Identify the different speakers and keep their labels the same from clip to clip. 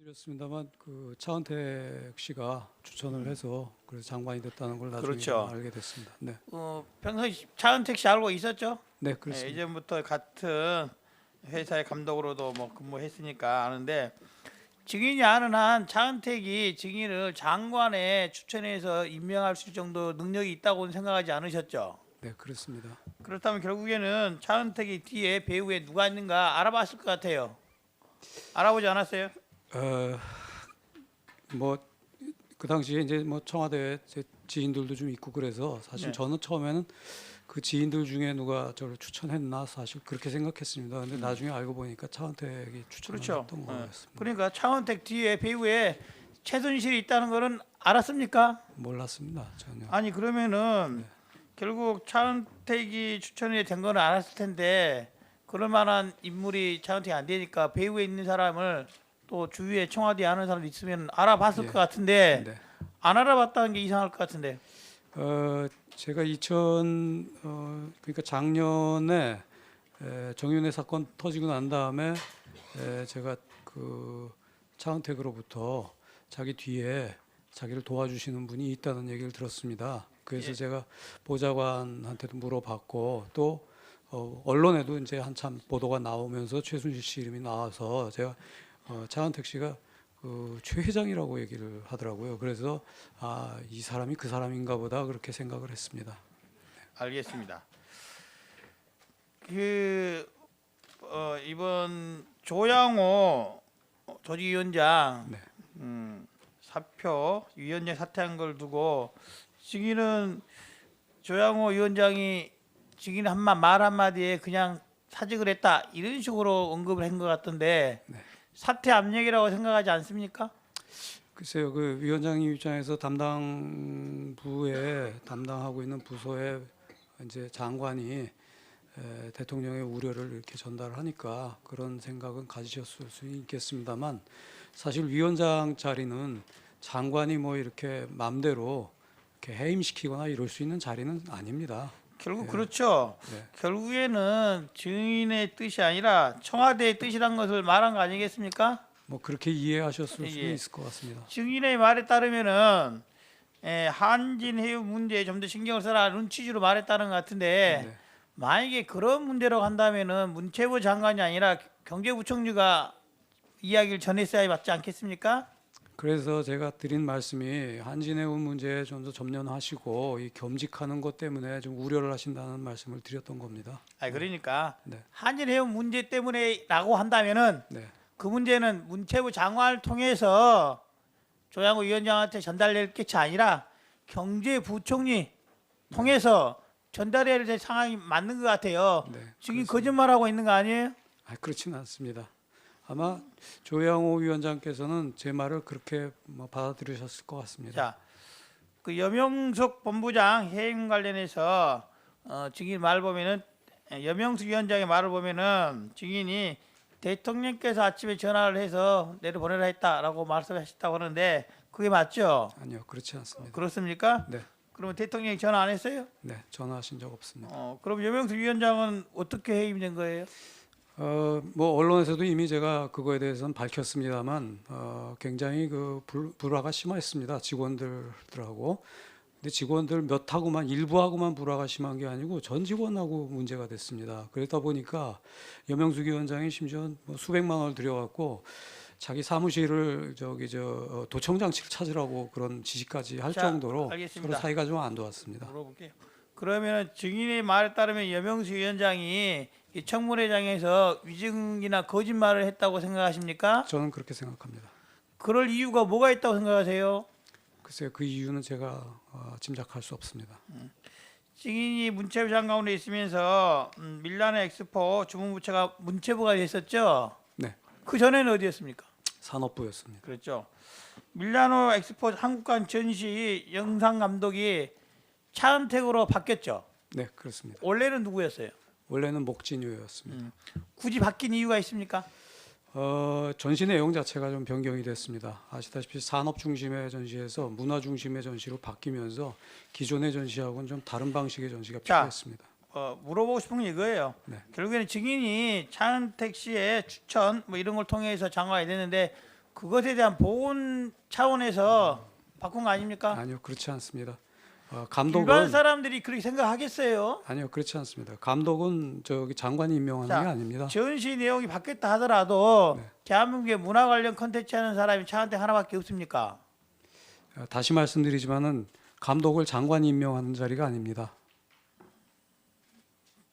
Speaker 1: 드렸습니다만 그 차은택 씨가 추천을 해서 그래서 장관이 됐다는 걸 나중에
Speaker 2: 그렇죠.
Speaker 1: 알게 됐습니다. 네,
Speaker 2: 평소에 차은택 씨 알고 있었죠?
Speaker 1: 네
Speaker 2: 네,
Speaker 1: 그렇습니다.
Speaker 2: 예전부터 같은 회사의 감독으로도 뭐 근무했으니까 아는데 증인이 아는 한 차은택이 증인을 장관에 추천해서 임명할 수 있을 정도 능력이 있다고는 생각하지 않으셨죠?
Speaker 1: 네 그렇습니다.
Speaker 2: 그렇다면 결국에는 차은택이 뒤에 배후에 누가 있는가 알아봤을 것 같아요. 알아보지 않았어요?
Speaker 1: 뭐 그 당시에 이제 뭐 청와대 제 지인들도 좀 있고 그래서 사실
Speaker 2: 네.
Speaker 1: 저는 처음에는 그 지인들 중에 누가 저를 추천했나 사실 그렇게 생각했습니다. 근데 나중에 알고 보니까 차은택이 추천을
Speaker 2: 그렇죠.
Speaker 1: 했던 거였습니다.
Speaker 2: 그러니까 차은택 뒤에 배후에 최순실이 있다는 거는 알았습니까?
Speaker 1: 몰랐습니다 전혀.
Speaker 2: 아니 그러면은 결국 차은택이 추천이 된 거는 알았을 텐데 그럴 만한 인물이 차은택이 안 되니까 배후에 있는 사람을 또 주위에 청와대에 아는 사람 있으면 알아봤을
Speaker 1: 예.
Speaker 2: 것 같은데
Speaker 1: 네.
Speaker 2: 안 알아봤다는 게 이상할 것 같은데.
Speaker 1: 제가 그러니까 작년에 정윤회 사건 터지고 난 다음에 제가 그 차은택으로부터 자기 뒤에 자기를 도와주시는 분이 있다는 얘기를 들었습니다. 그래서
Speaker 2: 예.
Speaker 1: 제가 보좌관한테도 물어봤고 또 언론에도 이제 한참 보도가 나오면서 최순실 씨 이름이 나와서 제가 차은택 씨가 최 회장이라고 얘기를 하더라고요. 그래서 이 사람이 그 사람인가 보다 그렇게 생각을 했습니다.
Speaker 2: 알겠습니다. 이번 조양호 조직위원장
Speaker 1: 네.
Speaker 2: 사표 위원장 사퇴한 걸 두고 증인은 조양호 위원장이 증인 말 한마디에 그냥 사직을 했다 이런 식으로 언급을 한 것 같던데
Speaker 1: 네.
Speaker 2: 사퇴 압력이라고 생각하지 않습니까?
Speaker 1: 글쎄요, 그 위원장님 입장에서 담당하고 있는 부서의 이제 장관이 대통령의 우려를 이렇게 전달하니까 그런 생각은 가지셨을 수 있겠습니다만 사실 위원장 자리는 장관이 뭐 이렇게 마음대로 이렇게 해임시키거나 이럴 수 있는 자리는 아닙니다.
Speaker 2: 결국
Speaker 1: 예.
Speaker 2: 그렇죠.
Speaker 1: 네.
Speaker 2: 결국에는 증인의 뜻이 아니라 청와대의 뜻이란 것을 말한 거 아니겠습니까?
Speaker 1: 뭐 그렇게 이해하셨을 수는
Speaker 2: 예.
Speaker 1: 있을 것 같습니다.
Speaker 2: 증인의 말에 따르면은 한진 해협 문제에 좀 더 신경을 써라 이런 취지로 말했다는 것 같은데
Speaker 1: 네.
Speaker 2: 만약에 그런 문제라고 한다면은 문체부 장관이 아니라 경제부총리가 이야기를 전했어야 맞지 않겠습니까?
Speaker 1: 그래서 제가 드린 말씀이 한진해운 문제에 좀 더 점령하시고 이 겸직하는 것 때문에 좀 우려를 하신다는 말씀을 드렸던 겁니다.
Speaker 2: 아니 그러니까
Speaker 1: 네.
Speaker 2: 한진 해협 문제 때문에라고 한다면은
Speaker 1: 네.
Speaker 2: 그 문제는 문체부 장관을 통해서 조양호 위원장한테 전달될 것이 아니라 경제부총리 통해서 전달해야 될 상황이 맞는 것 같아요.
Speaker 1: 네,
Speaker 2: 지금
Speaker 1: 그렇습니다.
Speaker 2: 거짓말하고 있는 거 아니에요?
Speaker 1: 그렇지는 않습니다. 아마 조양호 위원장께서는 제 말을 그렇게 뭐 받아들이셨을 것 같습니다.
Speaker 2: 자, 그 여명석 본부장 해임 관련해서 증인 말 보면은 여명석 위원장의 말을 보면은 증인이 대통령께서 아침에 전화를 해서 내려보내라 했다라고 말씀하셨다고 하는데 그게 맞죠?
Speaker 1: 아니요, 그렇지 않습니다.
Speaker 2: 그렇습니까?
Speaker 1: 네,
Speaker 2: 그러면 대통령이 전화 안 했어요?
Speaker 1: 네, 전화하신 적 없습니다.
Speaker 2: 그럼 여명석 위원장은 어떻게 해임된 거예요?
Speaker 1: 뭐 언론에서도 이미 제가 그거에 대해서는 밝혔습니다만 굉장히 그 불화가 심했습니다. 직원들하고. 근데 직원들 몇 하고만 일부하고만 불화가 심한 게 아니고 전 직원하고 문제가 됐습니다. 그러다 보니까 여명숙 위원장이 심지어 뭐 수백만 원을 들여갖고 자기 사무실을 도청 장치를 찾으라고 그런 지시까지 할
Speaker 2: 자,
Speaker 1: 정도로
Speaker 2: 알겠습니다.
Speaker 1: 서로 사이가 좀 안 좋았습니다.
Speaker 2: 물어볼게요. 그러면 증인의 말에 따르면 여명수 위원장이 이 청문회장에서 위증이나 거짓말을 했다고 생각하십니까?
Speaker 1: 저는 그렇게 생각합니다.
Speaker 2: 그럴 이유가 뭐가 있다고 생각하세요?
Speaker 1: 글쎄요, 그 이유는 제가 짐작할 수 없습니다.
Speaker 2: 증인이 문체부 장관으로 있으면서 밀라노 엑스포 주무부처가 문체부가 됐었죠.
Speaker 1: 네,
Speaker 2: 그 전에는 어디였습니까?
Speaker 1: 산업부였습니다.
Speaker 2: 그렇죠. 밀라노 엑스포 한국관 전시 영상 감독이 차은택으로 바뀌었죠.
Speaker 1: 네, 그렇습니다.
Speaker 2: 원래는 누구였어요?
Speaker 1: 원래는 목진유였습니다.
Speaker 2: 굳이 바뀐 이유가 있습니까?
Speaker 1: 전시 내용 자체가 좀 변경이 됐습니다. 아시다시피 산업 중심의 전시에서 문화 중심의 전시로 바뀌면서 기존의 전시하고는 좀 다른 방식의 전시가
Speaker 2: 자,
Speaker 1: 필요했습니다.
Speaker 2: 물어보고 싶은 건 이거예요.
Speaker 1: 네.
Speaker 2: 결국에는 증인이 차은택 씨의 추천 뭐 이런 걸 통해서 장관이 됐는데 그것에 대한 보온 차원에서 바꾼 거 아닙니까?
Speaker 1: 아니요, 그렇지 않습니다.
Speaker 2: 일반
Speaker 1: 감독은
Speaker 2: 사람들이 그렇게 생각하겠어요?
Speaker 1: 아니요, 그렇지 않습니다. 감독은 저기 장관이 임명하는
Speaker 2: 자,
Speaker 1: 게 아닙니다.
Speaker 2: 전시 내용이 바뀌었다 하더라도
Speaker 1: 네.
Speaker 2: 대한민국의 문화 관련 컨텐츠 하는 사람이 차은택 하나밖에 없습니까?
Speaker 1: 다시 말씀드리지만은 감독을 장관이 임명하는 자리가 아닙니다.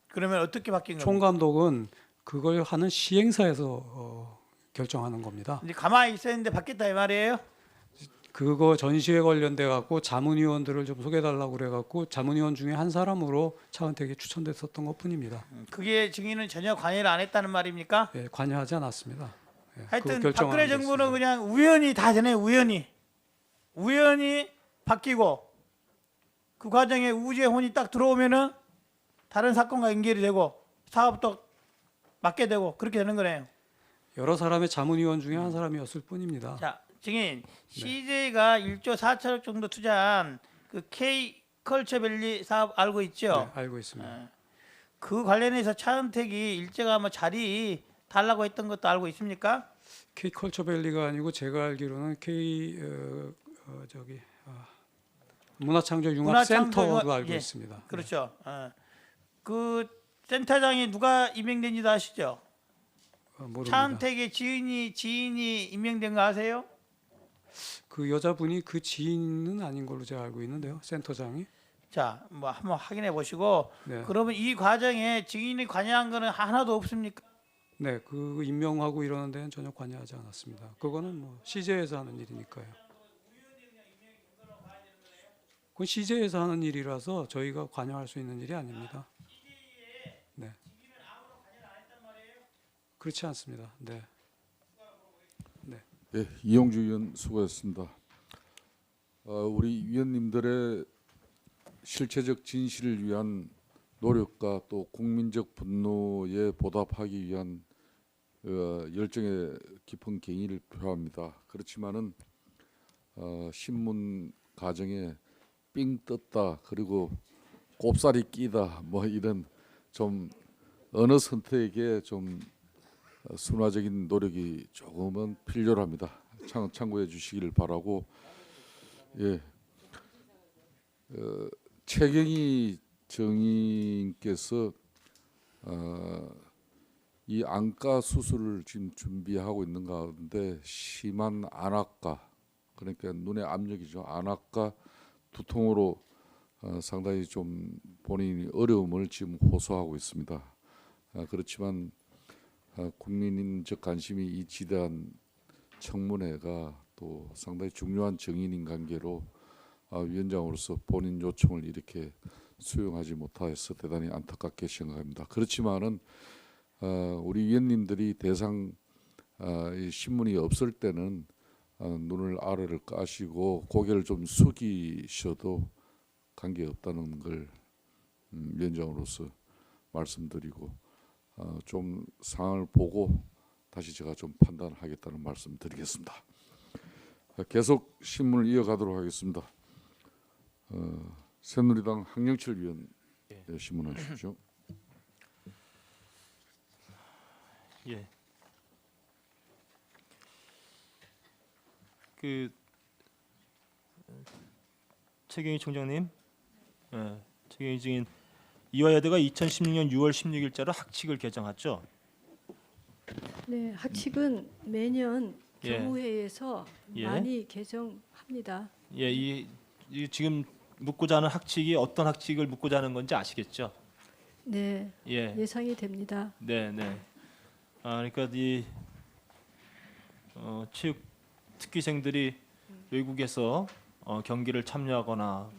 Speaker 2: 그러면 어떻게 바뀐 겁니까?
Speaker 1: 총감독은 그걸 하는 시행사에서 결정하는 겁니다.
Speaker 2: 이제 가만히 있었는데 바뀌었다 이 말이에요?
Speaker 1: 그거 전시에 관련돼 갖고 자문위원들을 좀 소개해달라고 그래갖고 자문위원 중에 한 사람으로 차은택이 추천됐었던 것뿐입니다.
Speaker 2: 그게 증인은 전혀 관여를 안 했다는 말입니까?
Speaker 1: 예, 관여하지 않았습니다. 예, 그거
Speaker 2: 하여튼
Speaker 1: 결정하는
Speaker 2: 박근혜
Speaker 1: 데
Speaker 2: 정부는
Speaker 1: 있습니다.
Speaker 2: 그냥 우연히 다 되네. 우연히 바뀌고 그 과정에 우주의 혼이 딱 들어오면은 다른 사건과 연결이 되고 사업도 맡게 되고 그렇게 되는 거네요.
Speaker 1: 여러 사람의 자문위원 중에 한 사람이었을 뿐입니다.
Speaker 2: 자, 증인 CJ가 1조 4천억 정도 투자한 그 K 컬처밸리 사업 알고 있죠?
Speaker 1: 네, 알고 있습니다.
Speaker 2: 그 관련해서 차은택이 일제가 뭐 자리 달라고 했던 것도 알고 있습니까?
Speaker 1: K 컬처밸리가 아니고 제가 알기로는 K 저기 문화창조융합센터로 알고
Speaker 2: 예,
Speaker 1: 있습니다.
Speaker 2: 그렇죠. 그 센터장이 누가 임명된지도 아시죠?
Speaker 1: 모릅니다.
Speaker 2: 차은택의 지인이 임명된 거 아세요?
Speaker 1: 그 여자분이 그 지인은 아닌 걸로 제가 알고 있는데요. 센터장이.
Speaker 2: 자, 뭐 한번 확인해 보시고
Speaker 1: 네.
Speaker 2: 그러면 이 과정에 증인이 관여한 거는 하나도 없습니까?
Speaker 1: 네, 그 임명하고 이러는 데는 전혀 관여하지 않았습니다. 그거는 뭐 CJ에서 하는 일이니까요. 그건 CJ에서 하는 일이라서 저희가 관여할 수 있는 일이 아닙니다. 네. 그렇지 않습니다. 네.
Speaker 3: 예, 이용주 의원 수고했습니다. 우리 위원님들의 실체적 진실을 위한 노력과 또 국민적 분노에 보답하기 위한 열정의 깊은 경의를 표합니다. 그렇지만은 신문 가정에 삥 떴다 그리고 꼽살이 끼다 뭐 이런 좀 어느 선택에 좀 순화적인 노력이 조금은 필요합니다. 참고해 주시기를 바라고 예, 최경희 정의께서 이 안과 수술을 지금 준비하고 있는 가운데 심한 안압과 그러니까 눈의 압력이죠. 안압과 두통으로 상당히 좀 본인이 어려움을 지금 호소하고 있습니다. 그렇지만 국민적 관심이 이 지대한 청문회가 또 상당히 중요한 정인인 관계로 위원장으로서 본인 요청을 이렇게 수용하지 못하여서 대단히 안타깝게 생각합니다. 그렇지만은 우리 위원님들이 대상 이 신문이 없을 때는 눈을 아래를 까시고 고개를 좀 숙이셔도 관계 없다는 걸 위원장으로서 말씀드리고 좀 상황을 보고 다시 제가 좀 판단하겠다는 말씀드리겠습니다. 계속 신문을 이어가도록 하겠습니다. 새누리당 황영철 위원 신문하십시오.
Speaker 4: 예. 그 최경희 총장님, 최경희 증인 이화여대가 2016년 6월 16일자로 학칙을 개정했죠.
Speaker 5: 네, 학칙은 매년
Speaker 4: 예.
Speaker 5: 교무회에서
Speaker 4: 예.
Speaker 5: 많이 개정합니다.
Speaker 4: 예, 이 지금 묻고자 하는 학칙이 어떤 학칙을 묻고자 하는 건지 아시겠죠?
Speaker 5: 네,
Speaker 4: 예,
Speaker 5: 예상이 됩니다.
Speaker 4: 네, 네. 그러니까 이 체육 특기생들이 외국에서 경기를 참여하거나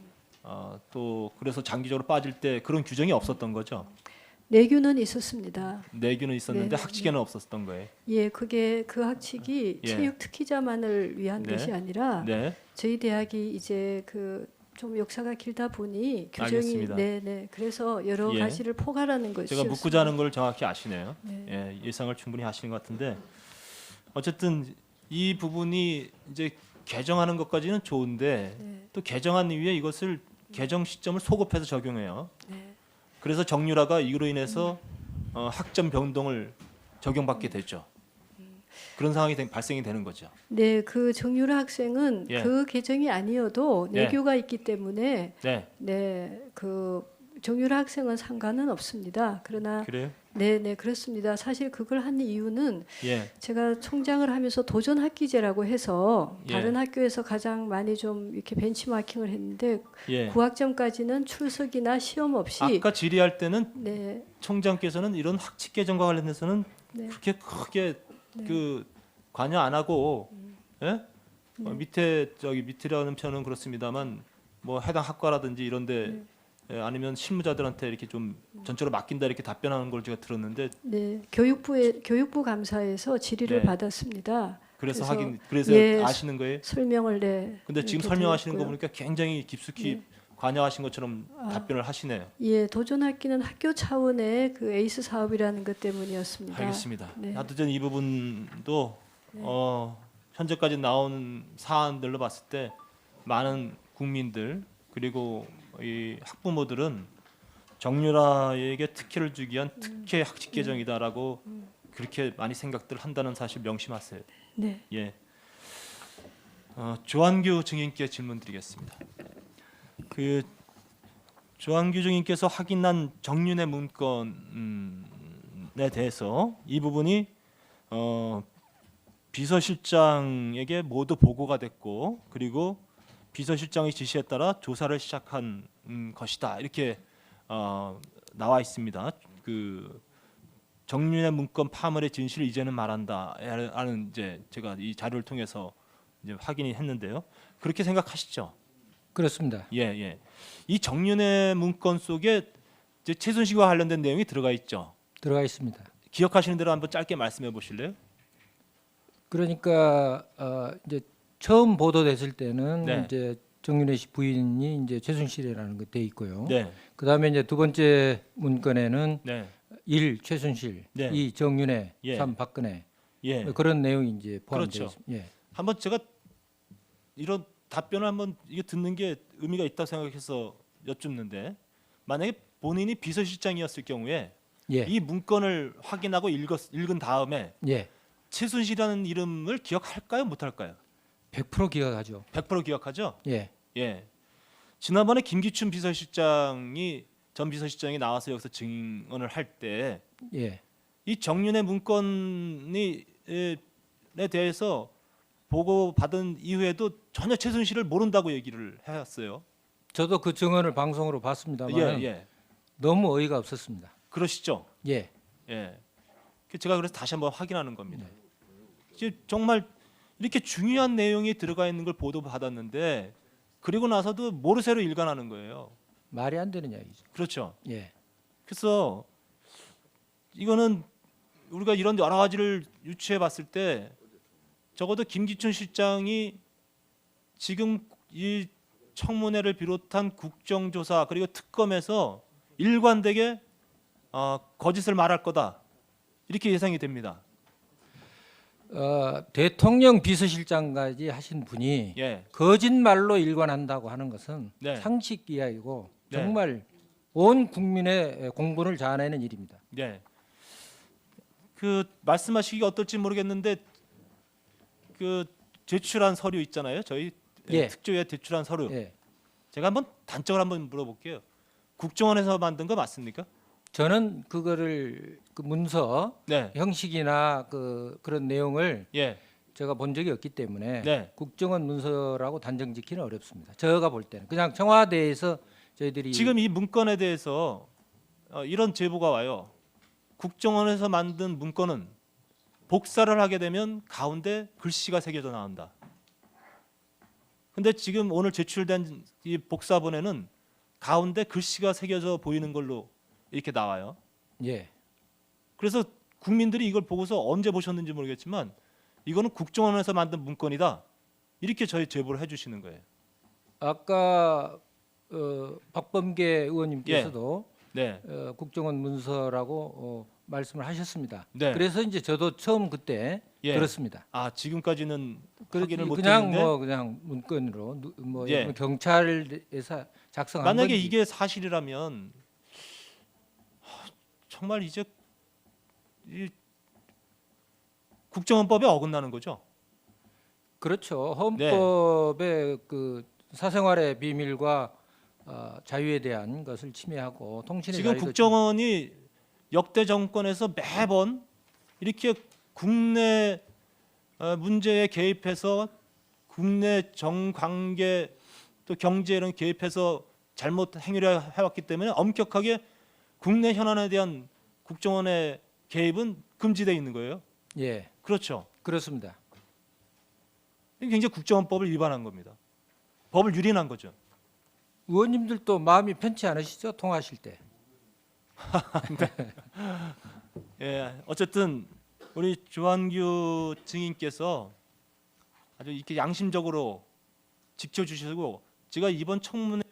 Speaker 4: 또 그래서 장기적으로 빠질 때 그런 규정이 없었던 거죠.
Speaker 5: 내규는 있었습니다.
Speaker 4: 내규는 있었는데
Speaker 5: 네,
Speaker 4: 학칙에는 없었던 거예요.
Speaker 5: 예, 그게 그 학칙이
Speaker 4: 예.
Speaker 5: 체육 특기자만을 위한
Speaker 4: 네.
Speaker 5: 것이 아니라
Speaker 4: 네,
Speaker 5: 저희 대학이 이제 그 좀 역사가 길다 보니 규정이
Speaker 4: 알겠습니다.
Speaker 5: 네, 그래서 여러
Speaker 4: 예.
Speaker 5: 가지를 포괄하는 것이었습니다.
Speaker 4: 제가 묻고자 하는 걸 정확히 아시네요.
Speaker 5: 네.
Speaker 4: 예, 예상을 충분히 하시는 것 같은데 어쨌든 이 부분이 이제 개정하는 것까지는 좋은데
Speaker 5: 네,
Speaker 4: 또 개정한 이후에 이것을 개정 시점을 소급해서 적용해요.
Speaker 5: 네.
Speaker 4: 그래서 정유라가 이로 인해서 학점 변동을 적용받게 됐죠. 그런 상황이 발생이 되는 거죠.
Speaker 5: 네, 그 정유라 학생은
Speaker 4: 예.
Speaker 5: 그 계정이 아니어도
Speaker 4: 예.
Speaker 5: 내교가 있기 때문에
Speaker 4: 네,
Speaker 5: 네, 그 정유라 학생은 상관은 없습니다. 그러나
Speaker 4: 그래요?
Speaker 5: 네, 네, 그렇습니다. 사실 그걸 한 이유는
Speaker 4: 예,
Speaker 5: 제가 총장을 하면서 도전 학기제라고 해서
Speaker 4: 예.
Speaker 5: 다른 학교에서 가장 많이 좀 이렇게 벤치마킹을 했는데
Speaker 4: 예.
Speaker 5: 9학점까지는 출석이나 시험 없이
Speaker 4: 아까 질의할 때는
Speaker 5: 네,
Speaker 4: 총장께서는 이런 학칙 개정과 관련해서는
Speaker 5: 네.
Speaker 4: 그렇게 크게 그 관여 안 하고 예? 밑에 저기 밑이라는 표현은 그렇습니다만 뭐 해당 학과라든지 이런데 예, 아니면 실무자들한테 이렇게 좀 전적으로 맡긴다 이렇게 답변하는 걸 제가 들었는데
Speaker 5: 네, 교육부 감사에서 질의를
Speaker 4: 네.
Speaker 5: 받았습니다.
Speaker 4: 그래서
Speaker 5: 예,
Speaker 4: 아시는 거예요?
Speaker 5: 설명을 네.
Speaker 4: 근데 지금
Speaker 5: 이렇게
Speaker 4: 설명하시는 거
Speaker 5: 드렸고요.
Speaker 4: 보니까 굉장히 깊숙이 관여하신 것처럼 답변을 하시네요.
Speaker 5: 예, 도전학기는 학교 차원의 그 에이스 사업이라는 것 때문이었습니다.
Speaker 4: 알겠습니다.
Speaker 5: 네.
Speaker 4: 하여튼 이 부분도 현재까지 나온 사안들로 봤을 때 많은 국민들 그리고 이 학부모들은 정유라에게 특혜를 주기 위한 특혜 학칙 개정이다라고 그렇게 많이 생각들 한다는 사실 명심하세요.
Speaker 5: 네.
Speaker 4: 예. 조한규 증인께 질문드리겠습니다. 그 조한규 증인께서 확인한 정윤의 문건에 대해서 이 부분이 비서실장에게 모두 보고가 됐고 그리고 비서실장의 지시에 따라 조사를 시작한 것이다 이렇게 나와 있습니다. 그 정윤의 문건 파물의 진실을 이제는 말한다라는 이제 제가 이 자료를 통해서 이제 확인이 했는데요. 그렇게 생각하시죠?
Speaker 6: 그렇습니다.
Speaker 4: 예, 예. 이 정윤의 문건 속에 이제 최순실과 관련된 내용이 들어가 있죠.
Speaker 6: 들어가 있습니다.
Speaker 4: 기억하시는 대로 한번 짧게 말씀해 보실래요?
Speaker 6: 그러니까 이제 처음 보도됐을 때는
Speaker 4: 네.
Speaker 6: 이제 정윤회 씨 부인이 이제 최순실이라는 게 돼 있고요.
Speaker 4: 네,
Speaker 6: 그다음에 이제 두 번째 문건에는
Speaker 4: 네,
Speaker 6: 1 최순실,
Speaker 4: 네.
Speaker 6: 2 정윤회,
Speaker 4: 예.
Speaker 6: 3 박근혜
Speaker 4: 예.
Speaker 6: 그런 내용이 이제 포함되어
Speaker 4: 그렇죠.
Speaker 6: 있습니다. 예.
Speaker 4: 한번 제가 이런 답변을 한번 이게 듣는 게 의미가 있다고 생각해서 여쭙는데 만약에 본인이 비서실장이었을 경우에
Speaker 6: 예.
Speaker 4: 이 문건을 확인하고 읽은 다음에
Speaker 6: 예.
Speaker 4: 최순실이라는 이름을 기억할까요, 못할까요?
Speaker 6: 100% 기억하죠.
Speaker 4: 100% 기억하죠.
Speaker 6: 예.
Speaker 4: 예. 지난번에 김기춘 전 비서실장이 나와서 여기서 증언을 할 때 이
Speaker 6: 예.
Speaker 4: 정윤의 문건에 대해서 보고 받은 이후에도 전혀 최순실을 모른다고 얘기를 해왔어요.
Speaker 6: 저도 그 증언을 방송으로 봤습니다만
Speaker 4: 예, 예.
Speaker 6: 너무 어이가 없었습니다.
Speaker 4: 그러시죠.
Speaker 6: 예.
Speaker 4: 예. 제가 그래서 다시 한번 확인하는 겁니다. 이제 정말 이렇게 중요한 내용이 들어가 있는 걸 보도 받았는데 그리고 나서도 모르쇠로 일관하는 거예요.
Speaker 6: 말이 안 되는 이야기죠.
Speaker 4: 그렇죠.
Speaker 6: 예.
Speaker 4: 그래서 이거는 우리가 이런 여러 가지를 유추해 봤을 때 적어도 김기춘 실장이 지금 이 청문회를 비롯한 국정조사 그리고 특검에서 일관되게 거짓을 말할 거다 이렇게 예상이 됩니다.
Speaker 6: 대통령 비서실장까지 하신 분이
Speaker 4: 예,
Speaker 6: 거짓말로 일관한다고 하는 것은
Speaker 4: 네.
Speaker 6: 상식 이야기고
Speaker 4: 네.
Speaker 6: 정말 온 국민의 공분을 자아내는 일입니다.
Speaker 4: 네. 그 말씀하시기가 어떨지 모르겠는데 그 제출한 서류 있잖아요. 저희
Speaker 6: 예.
Speaker 4: 특조위에 제출한 서류.
Speaker 6: 예.
Speaker 4: 제가 한번 단적으로 한번 물어볼게요. 국정원에서 만든 거 맞습니까?
Speaker 6: 저는 그거를 그 문서
Speaker 4: 네.
Speaker 6: 형식이나 그런 내용을
Speaker 4: 예.
Speaker 6: 제가 본 적이 없기 때문에
Speaker 4: 네.
Speaker 6: 국정원 문서라고 단정 짓기는 어렵습니다. 제가 볼 때는 그냥 청와대에서 저희들이
Speaker 4: 지금 이 문건에 대해서 이런 제보가 와요. 국정원에서 만든 문건은 복사를 하게 되면 가운데 글씨가 새겨져 나온다. 근데 지금 오늘 제출된 이 복사본에는 가운데 글씨가 새겨져 보이는 걸로 이렇게 나와요.
Speaker 6: 예.
Speaker 4: 그래서 국민들이 이걸 보고서 언제 보셨는지 모르겠지만 이거는 국정원에서 만든 문건이다. 이렇게 저희 제보를 해주시는 거예요.
Speaker 6: 아까 박범계 의원님께서도
Speaker 4: 네,
Speaker 6: 국정원 문서라고 말씀을 하셨습니다.
Speaker 4: 네.
Speaker 6: 그래서 이제 저도 처음 그때
Speaker 4: 예.
Speaker 6: 들었습니다.
Speaker 4: 아 지금까지는 확인을 못
Speaker 6: 그냥
Speaker 4: 했는데
Speaker 6: 그냥 문건으로 뭐
Speaker 4: 예.
Speaker 6: 경찰에서 작성한
Speaker 4: 만약에
Speaker 6: 건지.
Speaker 4: 이게 사실이라면 정말 이제 이 국정원법에 어긋나는 거죠.
Speaker 6: 그렇죠. 헌법의 그 사생활의 비밀과 자유에 대한 것을 침해하고 통신의
Speaker 4: 지금
Speaker 6: 자유도
Speaker 4: 국정원이 역대 정권에서 매번 이렇게 국내 문제에 개입해서 국내 정관계 또 경제 이런 개입해서 잘못 행위를 해왔기 때문에 엄격하게 국내 현안에 대한 국정원의 개입은 금지되어 있는 거예요.
Speaker 6: 예,
Speaker 4: 그렇죠.
Speaker 6: 그렇습니다.
Speaker 4: 이게 굉장히 국정원법을 위반한 겁니다. 법을 유린한 거죠.
Speaker 6: 의원님들도 마음이 편치 않으시죠? 통화하실 때.
Speaker 4: 예, 어쨌든 우리 조한규 증인께서 아주 이렇게 양심적으로 지켜주시고 제가 이번 청문회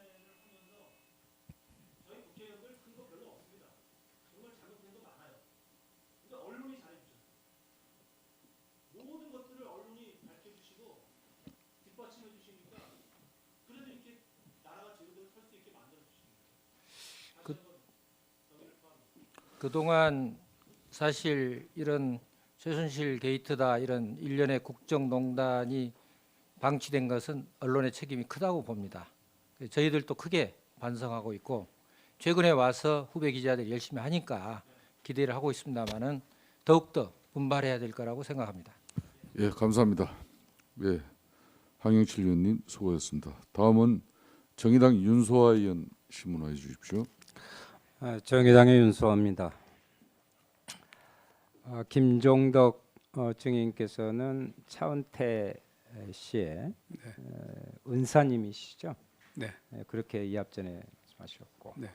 Speaker 6: 그동안 사실 이런 최순실 게이트다 이런 일련의 국정농단이 방치된 것은 언론의 책임이 크다고 봅니다. 저희들도 크게 반성하고 있고 최근에 와서 후배 기자들이 열심히 하니까 기대를 하고 있습니다만은 더욱더 분발해야 될 거라고 생각합니다.
Speaker 3: 예, 감사합니다. 예, 황영칠 의원님 수고하셨습니다. 다음은 정의당 윤소아 의원 신문화해 주십시오.
Speaker 7: 정의당의 윤소아입니다. 김종덕 증인께서는 차은태 씨의 은사님이시죠?
Speaker 1: 네.
Speaker 7: 그렇게 이합전에 말씀하셨고,
Speaker 1: 네.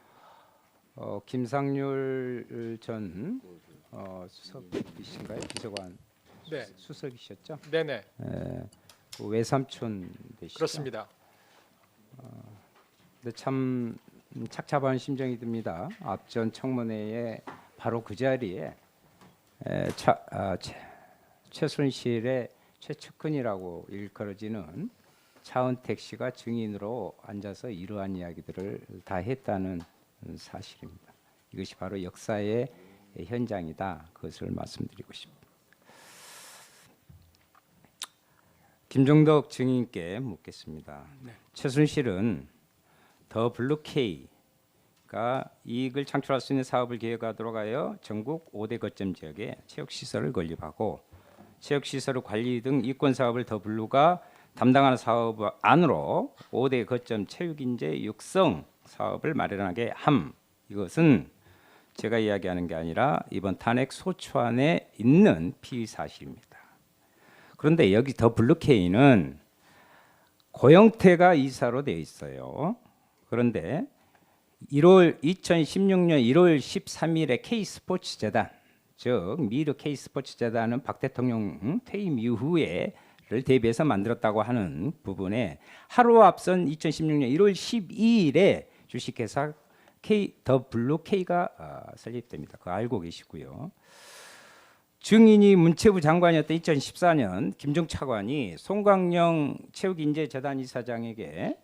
Speaker 7: 김상률 전 수석이신가요? 비서관
Speaker 8: 네.
Speaker 7: 수석이셨죠?
Speaker 8: 네네.
Speaker 7: 그 외삼촌 되시죠?
Speaker 8: 그렇습니다.
Speaker 7: 근데 참 착잡한 심정이 듭니다. 앞전 청문회에 바로 그 자리에 최순실의 최측근이라고 일컬어지는 차은택 씨가 증인으로 앉아서 이러한 이야기들을 다 했다는 사실입니다. 이것이 바로 역사의 현장이다. 그것을 말씀드리고 싶습니다. 김종덕 증인께 묻겠습니다.
Speaker 1: 네.
Speaker 7: 최순실은 더 블루K가 이익을 창출할 수 있는 사업을 계획하도록 하여 전국 5대 거점 지역에 체육시설을 건립하고 체육시설 관리 등 이권 사업을 더 블루가 담당하는 사업 안으로 5대 거점 체육인재 육성 사업을 마련하게 함. 이것은 제가 이야기하는 게 아니라 이번 탄핵 소추안에 있는 피의 사실입니다. 그런데 여기 더 블루K는 고영태가 이사로 되어 있어요. 그런데 2016년 1월 13일에 K스포츠재단, 즉 미르 K스포츠재단은 박 대통령 퇴임 이후에를 대비해서 만들었다고 하는 부분에 하루 앞선 2016년 1월 12일에 주식회사 더블루K가 설립됩니다. 그거 알고 계시고요. 증인이 문체부 장관이었던 2014년 김종차관이 송광영 체육인재재단 이사장에게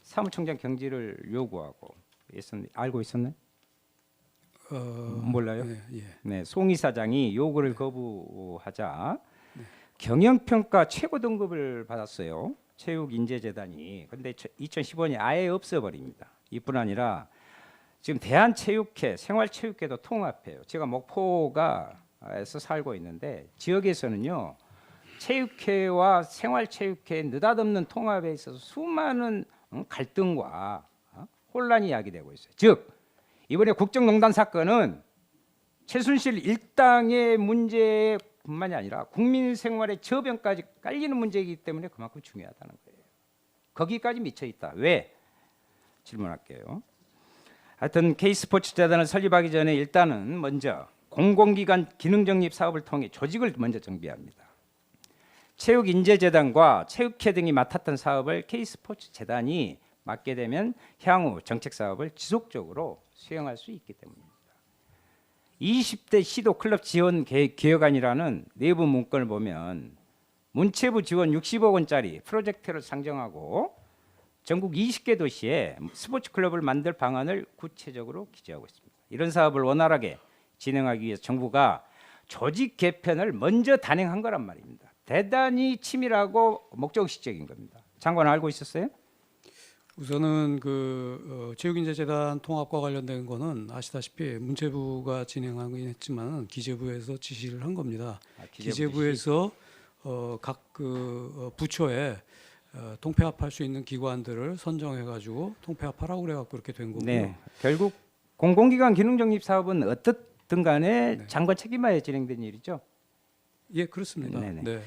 Speaker 7: 사무총장 경질을 요구하고 알고 있었나요? 몰라요?
Speaker 1: 네, 예.
Speaker 7: 네, 송 이사장이 요구를 거부하자 경영평가 최고 등급을 받았어요. 체육인재재단이. 근데 2015년에 아예 없어버립니다. 이뿐 아니라 지금 대한체육회, 생활체육회도 통합해요. 제가 목포가에서 살고 있는데 지역에서는요. 체육회와 생활체육회 느닷없는 통합에 있어서 수많은 갈등과 혼란이 야기되고 있어요. 즉 이번에 국정농단 사건은 최순실 일당의 문제뿐만이 아니라 국민 생활의 저변까지 깔리는 문제이기 때문에 그만큼 중요하다는 거예요. 거기까지 미쳐 있다. 왜? 질문할게요. 하여튼 K스포츠재단을 설립하기 전에 일단은 먼저 공공기관 기능정립 사업을 통해 조직을 먼저 정비합니다. 체육인재재단과 체육회 등이 맡았던 사업을 K스포츠재단이 맡게 되면 향후 정책 사업을 지속적으로 수행할 수 있기 때문입니다. 20대 시도 클럽 지원 기획안이라는 내부 문건을 보면 문체부 지원 60억 원짜리 프로젝트를 상정하고 전국 20개 도시에 스포츠 클럽을 만들 방안을 구체적으로 기재하고 있습니다. 이런 사업을 원활하게 진행하기 위해서 정부가 조직 개편을 먼저 단행한 거란 말입니다. 대단히 치밀하고 목적의식적인 겁니다. 장관 알고 있었어요?
Speaker 1: 우선은 체육인재재단 통합과 관련된 거는 아시다시피 문체부가 진행하긴 했지만 기재부에서 지시를 한 겁니다. 기재부에서 각 부처에 통폐합할 수 있는 기관들을 선정해가지고 통폐합하라고 그래갖고 그렇게 된 거고요.
Speaker 7: 네, 결국 공공기관 기능정립 사업은 어떻든 간에
Speaker 1: 네.
Speaker 7: 장관 책임하에 진행된 일이죠.
Speaker 1: 예, 그렇습니다.
Speaker 7: 네네.
Speaker 1: 네.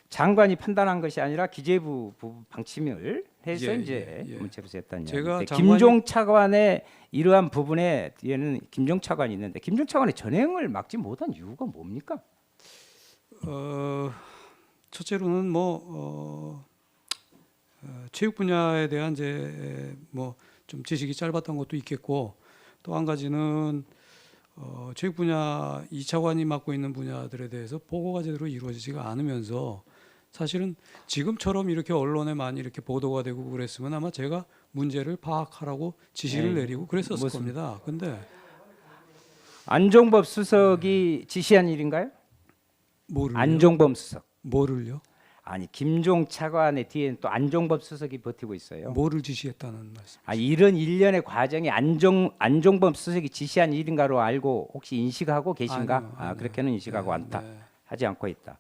Speaker 7: 장관이 판단한 것이 아니라 기재부 방침을 해서
Speaker 1: 예,
Speaker 7: 이제
Speaker 1: 예, 예.
Speaker 7: 문체부에서 했다는
Speaker 1: 제가
Speaker 7: 얘기인데
Speaker 1: 장관이-
Speaker 7: 김종 차관의 이러한 부분에 뒤에는 김종 차관이 있는데 김종 차관의 전횡을 막지 못한 이유가 뭡니까?
Speaker 1: 첫째로는 체육 분야에 대한 좀 지식이 짧았던 것도 있겠고, 또 한 가지는 체육 분야 이 차관이 맡고 있는 분야들에 대해서 보고가 제대로 이루어지지가 않으면서 사실은 지금처럼 이렇게 언론에 많이 이렇게 보도가 되고 그랬으면 아마 제가 문제를 파악하라고 지시를
Speaker 7: 네.
Speaker 1: 내리고 그랬었을
Speaker 7: 무슨-
Speaker 1: 겁니다. 근데
Speaker 7: 안종범 수석이 지시한 일인가요?
Speaker 1: 뭐를요?
Speaker 7: 안종범 수석.
Speaker 1: 뭐를요?
Speaker 7: 아니 김종 차관의 뒤에는 또 안종범 수석이 버티고 있어요.
Speaker 1: 뭐를 지시했다는 말씀?
Speaker 7: 이런 일련의 과정이 안종범 수석이 지시한 일인가로 알고 혹시 인식하고 계신가?
Speaker 1: 아니요, 아니요.
Speaker 7: 그렇게는 인식하고
Speaker 1: 네,
Speaker 7: 않다.
Speaker 1: 네.
Speaker 7: 하지 않고 있다.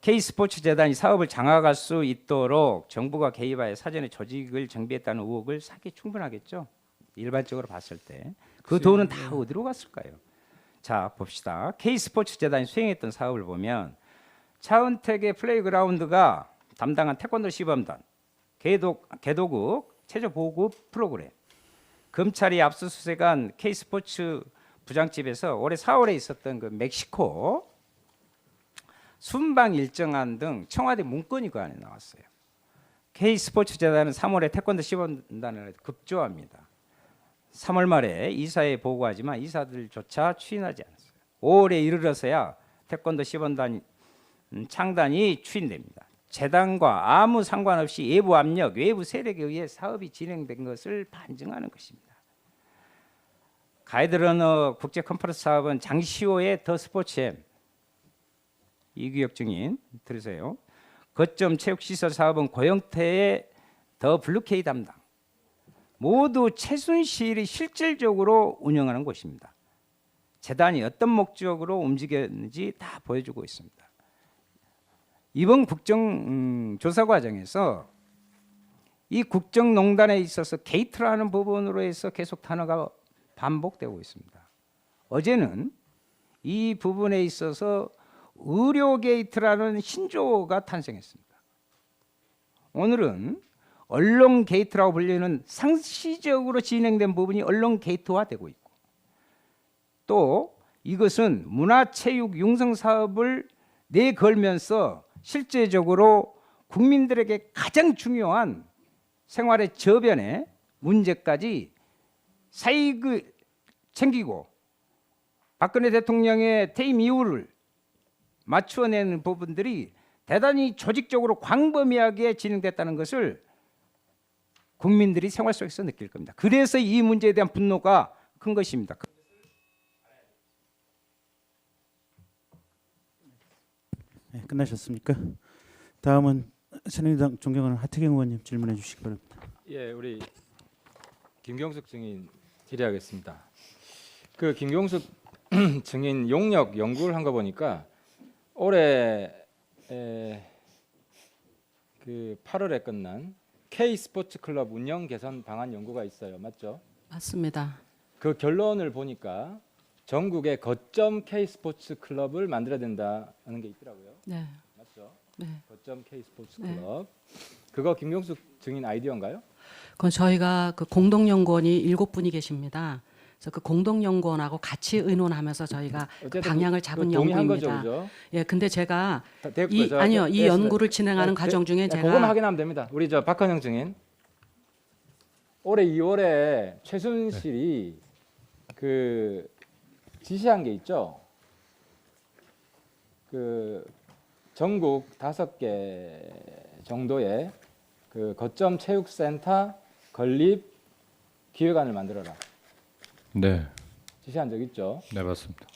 Speaker 7: K스포츠 재단이 사업을 장악할 수 있도록 정부가 개입하여 사전에 조직을 정비했다는 의혹을 사기 충분하겠죠. 일반적으로 봤을 때 그 돈은 다 어디로 갔을까요? 자 봅시다. K스포츠 재단이 수행했던 사업을 보면 차은택의 플레이그라운드가 담당한 태권도 시범단, 개도국 체조보급 프로그램, 검찰이 압수수색한 K스포츠 부장집에서 올해 4월에 있었던 그 멕시코 순방 일정안 등 청와대 문건이 그 안에 나왔어요. K스포츠 재단은 3월에 태권도 시범단을 급조합니다. 3월 말에 이사에 보고하지만 이사들조차 추인하지 않았어요. 5월에 이르러서야 태권도 시범단 창단이 추인됩니다. 재단과 아무 상관없이 외부 압력, 외부 세력에 의해 사업이 진행된 것을 반증하는 것입니다. 가이드러너 국제 컨퍼런스 사업은 장시호의 더 스포츠엠 이규혁 증인 들으세요. 거점 체육시설 사업은 고영태의 더 블루케이 담당. 모두 최순실이 실질적으로 운영하는 곳입니다. 재단이 어떤 목적으로 움직였는지 다 보여주고 있습니다. 이번 국정조사 과정에서 이 국정농단에 있어서 게이트라는 부분으로 해서 계속 단어가 반복되고 있습니다. 어제는 이 부분에 있어서 의료 게이트라는 신조어가 탄생했습니다. 오늘은 언론 게이트라고 불리는 상시적으로 진행된 부분이 언론 게이트화되고 있고 또 이것은 문화체육 융성 사업을 내걸면서 실제적으로 국민들에게 가장 중요한 생활의 저변에 문제까지 사익을 챙기고 박근혜 대통령의 퇴임 이후를 맞추어내는 부분들이 대단히 조직적으로 광범위하게 진행됐다는 것을 국민들이 생활 속에서 느낄 겁니다. 그래서 이 문제에 대한 분노가 큰 것입니다.
Speaker 8: 네, 끝나셨습니까? 다음은 새누리당 존경하는 하태경 의원님 질문해 주시기 바랍니다.
Speaker 9: 예, 우리 김경숙 증인 질의하겠습니다. 그 김경숙 증인 용역 연구를 한 거 보니까 올해 그 8월에 끝난 K 스포츠 클럽 운영 개선 방안 연구가 있어요, 맞죠?
Speaker 10: 맞습니다.
Speaker 9: 그 결론을 보니까 전국에 거점 K 스포츠 클럽을 만들어야 된다는 게 있더라고요.
Speaker 10: 네.
Speaker 9: 맞죠?
Speaker 10: 네.
Speaker 9: 거점 K 스포츠
Speaker 10: 네.
Speaker 9: 클럽. 그거 김경숙 증인 아이디어인가요?
Speaker 10: 그건 저희가 그 공동연구원이 7분이 계십니다. 그래서 그 공동연구원하고 같이 의논하면서 저희가 그
Speaker 9: 어쨌든
Speaker 10: 방향을 잡은
Speaker 9: 동의한
Speaker 10: 연구입니다.
Speaker 9: 거죠, 그죠?
Speaker 10: 예, 근데 제가
Speaker 9: 됐고요.
Speaker 10: 이
Speaker 9: 됐습니다.
Speaker 10: 연구를 진행하는 과정 중에 제가
Speaker 9: 그거만 확인하면 됩니다. 우리 저 박헌영 증인. 올해 2월에 최순실이 그 지시한 게 있죠. 그 전국 5개 정도의 그 거점 체육센터 건립 기획안을 만들어라.
Speaker 11: 네,
Speaker 9: 지시한 적 있죠.
Speaker 11: 네 맞습니다.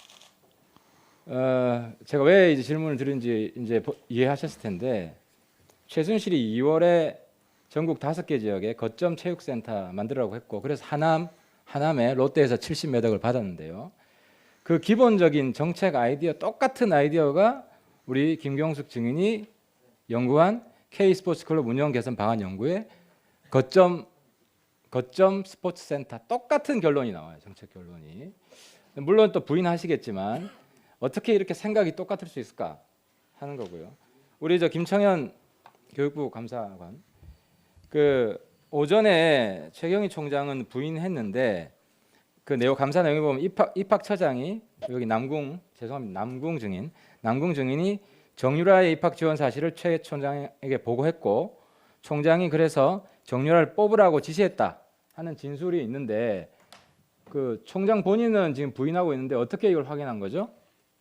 Speaker 9: 제가 왜 이제 질문을 드린지 이제 이해하셨을 텐데 최순실이 2월에 전국 5개 지역에 거점 체육센터 만들라고 했고 그래서 하남에 롯데에서 70몇 억을 받았는데요. 그 기본적인 정책 아이디어 똑같은 아이디어가 우리 김경숙 증인이 연구한 K스포츠클럽 운영 개선 방안 연구에 거점 스포츠센터 똑같은 결론이 나와요. 정책 결론이. 물론 또 부인하시겠지만 어떻게 이렇게 생각이 똑같을 수 있을까 하는 거고요. 우리 저 김청현 교육부 감사관 그 오전에 최경희 총장은 부인했는데 그 내용 감사 내용에 보면 입학처장이 여기 남궁 증인이 정유라의 입학 지원 사실을 최 총장에게 보고했고 총장이 그래서 정유라를 뽑으라고 지시했다 하는 진술이 있는데 그 총장 본인은 지금 부인하고 있는데 어떻게 이걸 확인한 거죠?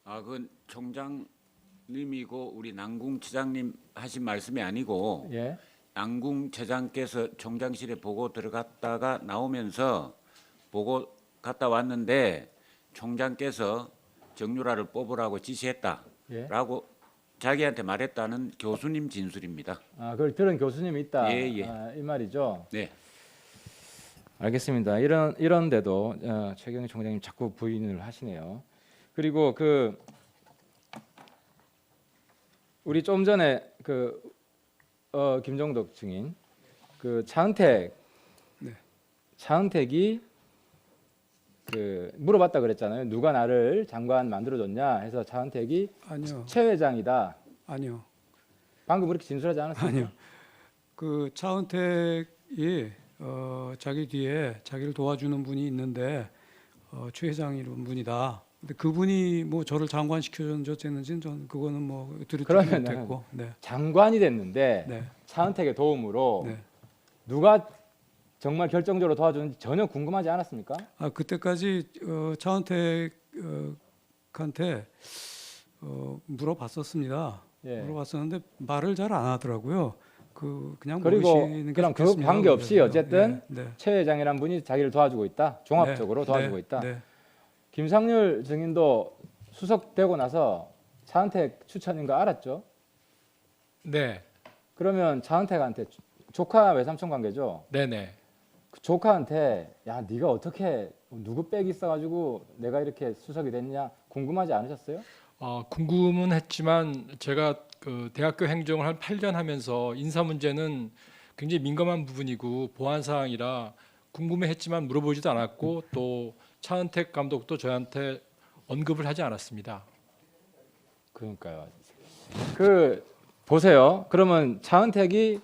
Speaker 11: 그 총장님이고 우리 남궁처장님 하신 말씀이 아니고
Speaker 9: 예.
Speaker 11: 남궁처장께서 총장실에 보고 들어갔다가 나오면서 보고 갔다 왔는데 총장께서 정유라를 뽑으라고 지시했다라고 자기한테 말했다는 교수님 진술입니다.
Speaker 9: 그걸 들은 교수님이 있다.
Speaker 11: 예.
Speaker 9: 이 말이죠.
Speaker 11: 네.
Speaker 9: 알겠습니다. 이런데도 최경희 총장님 자꾸 부인을 하시네요. 그리고 그 우리 좀 전에 그 김종덕 증인 그 차은택이 그 물어봤다 그랬잖아요. 누가 나를 장관 만들어줬냐 해서 차은택이
Speaker 1: 아니요.
Speaker 9: 최 회장이다.
Speaker 1: 아니요.
Speaker 9: 방금 그렇게 진술하지 않았습니까?
Speaker 1: 아니요. 그 차은택이 자기 뒤에 자기를 도와주는 분이 있는데 최 회장이라는 분이다. 근데 그분이 뭐 저를 장관 시켜줬는지는 전 그거는 뭐 들었지 못했고. 네.
Speaker 9: 장관이 됐는데
Speaker 1: 네.
Speaker 9: 차은택의 도움으로
Speaker 1: 네.
Speaker 9: 누가 정말 결정적으로 도와주는지 전혀 궁금하지 않았습니까?
Speaker 1: 그때까지 차은택한테 물어봤었습니다.
Speaker 9: 예.
Speaker 1: 물어봤었는데 말을 잘 안 하더라고요. 그냥
Speaker 9: 그리고
Speaker 1: 모르시는 게
Speaker 9: 그럼 그
Speaker 1: 좋겠습니다.
Speaker 9: 관계없이
Speaker 1: 그래서.
Speaker 9: 어쨌든
Speaker 1: 네.
Speaker 9: 최 회장이란 분이 자기를 도와주고 있다. 종합적으로 도와주고 있다.
Speaker 1: 네.
Speaker 9: 김상률 증인도 수석되고 나서 차은택 추천인 거 알았죠?
Speaker 12: 네.
Speaker 9: 그러면 차은택한테 조카 외삼촌 관계죠?
Speaker 12: 네네.
Speaker 9: 그 조카한테 야 네가 어떻게 누구 빽이 있어가지고 내가 이렇게 수석이 됐냐 궁금하지 않으셨어요?
Speaker 12: 궁금은 했지만 제가 그 대학교 행정을 한 8년 하면서 인사 문제는 굉장히 민감한 부분이고 보안 사항이라 궁금해했지만 물어보지도 않았고 또 차은택 감독도 저한테 언급을 하지 않았습니다.
Speaker 9: 그러니까요. 그 보세요. 그러면 차은택이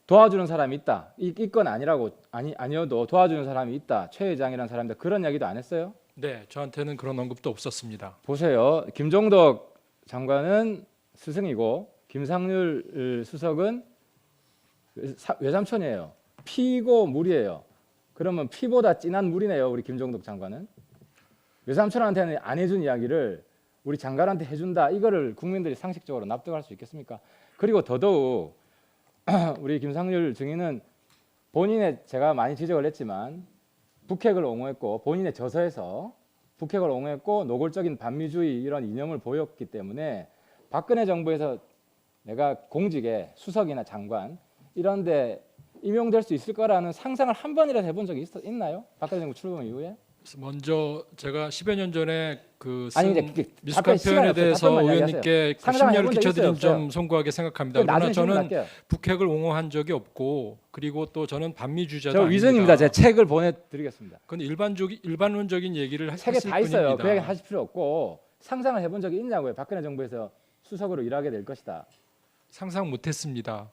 Speaker 9: 도와주는 사람이 있다. 이건 아니어도 도와주는 사람이 있다. 최 회장이라는 사람인데 그런 이야기도 안 했어요?
Speaker 12: 네, 저한테는 그런 언급도 없었습니다.
Speaker 9: 보세요. 김종덕 장관은 스승이고 김상률 수석은 외삼촌이에요. 피고 물이에요. 그러면 피보다 진한 물이네요. 우리 김종덕 장관은. 외삼촌한테는 안 해준 이야기를 우리 장관한테 해준다. 이거를 국민들이 상식적으로 납득할 수 있겠습니까? 그리고 더더욱 우리 김상률 증인은 본인의 제가 많이 지적을 했지만 북핵을 옹호했고 본인의 저서에서 북핵을 옹호했고 노골적인 반미주의 이런 이념을 보였기 때문에 박근혜 정부에서 내가 공직에 수석이나 장관 이런 데 임용될 수 있을 거라는 상상을 한 번이라도 해본 적이 있나요? 박근혜 정부 출범 이후에?
Speaker 12: 먼저 제가 10여 년 전에 그
Speaker 9: 아니,
Speaker 12: 쓴
Speaker 9: 이제
Speaker 12: 미숙한 표현에 대해서 의원님께 심려를 끼쳐드린 점 송구하게 생각합니다. 그러나 저는 북핵을 옹호한 적이 없고 그리고 또 저는 반미주의자도
Speaker 9: 저
Speaker 12: 아닙니다.
Speaker 9: 위증입니다. 제가 책을 보내드리겠습니다.
Speaker 12: 그건 일반론적인 얘기를
Speaker 9: 책에
Speaker 12: 했을
Speaker 9: 다 있어요.
Speaker 12: 뿐입니다.
Speaker 9: 그 얘기 하실 필요 없고 상상을 해본 적이 있냐고요. 박근혜 정부에서 수석으로 일하게 될 것이다.
Speaker 12: 상상 못했습니다.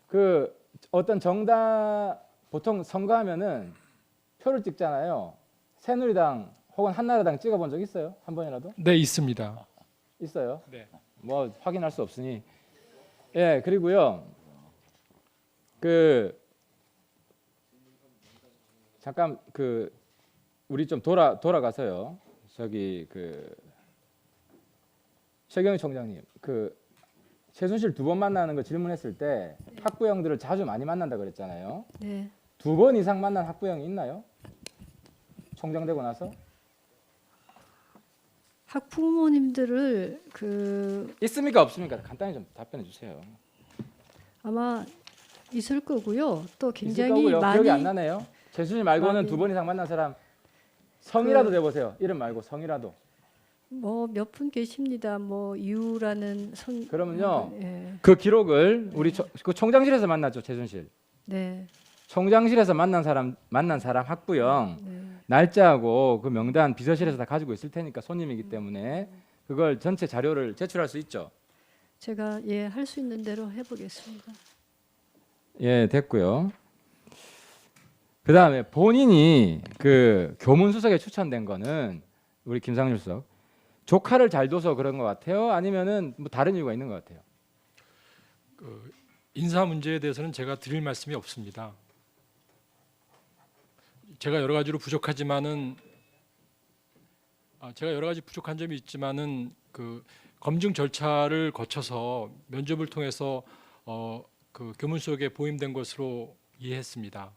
Speaker 9: 그 어떤 정당 보통 선거하면은 표를 찍잖아요. 새누리당 혹은 한나라당 찍어본 적 있어요? 한 번이라도?
Speaker 12: 네, 있습니다.
Speaker 9: 있어요?
Speaker 12: 네.
Speaker 9: 뭐 확인할 수 없으니. 예, 그리고요. 그 잠깐 그 우리 좀 돌아가서요. 저기 그 최경희 총장님, 그 최순실 2번 만나는 거 질문했을 때 학부형들을 자주 많이 만난다 그랬잖아요.
Speaker 5: 네.
Speaker 9: 2번 이상 만난 학부형이 있나요? 총장 되고 나서?
Speaker 5: 학부모님들을 그
Speaker 9: 있습니까 없습니까? 간단히 좀 답변해 주세요.
Speaker 5: 아마 있을 거고요. 또
Speaker 9: 있을
Speaker 5: 굉장히
Speaker 9: 거고요.
Speaker 5: 많이
Speaker 9: 기억이 안 나네요. 최순실 말고는
Speaker 5: 많이-
Speaker 9: 두 번 이상 만난 사람 성이라도 대보세요. 이름 말고 성이라도.
Speaker 5: 뭐 몇 분 계십니다. 뭐 이유라는 성.
Speaker 9: 그러면요.
Speaker 5: 예.
Speaker 9: 그 기록을 우리 그 총장실에서 만났죠 최순실.
Speaker 5: 네.
Speaker 9: 총장실에서 만난 사람 학부형
Speaker 5: 네.
Speaker 9: 날짜하고 그 명단 비서실에서 다 가지고 있을 테니까 손님이기 때문에 그걸 전체 자료를 제출할 수 있죠.
Speaker 5: 제가 예 할 수 있는 대로 해보겠습니다.
Speaker 9: 예, 됐고요. 그 다음에 본인이 그 교문수석에 추천된 거는 우리 김상률 수석 조카를 잘 둬서 그런 것 같아요. 아니면은 뭐 다른 이유가 있는 것 같아요.
Speaker 12: 그 인사 문제에 대해서는 제가 드릴 말씀이 없습니다. 제가 여러 가지로 부족하지만은 제가 여러 가지 부족한 점이 있지만은 그 검증 절차를 거쳐서 면접을 통해서 그 교문수석에 보임된 것으로 이해했습니다.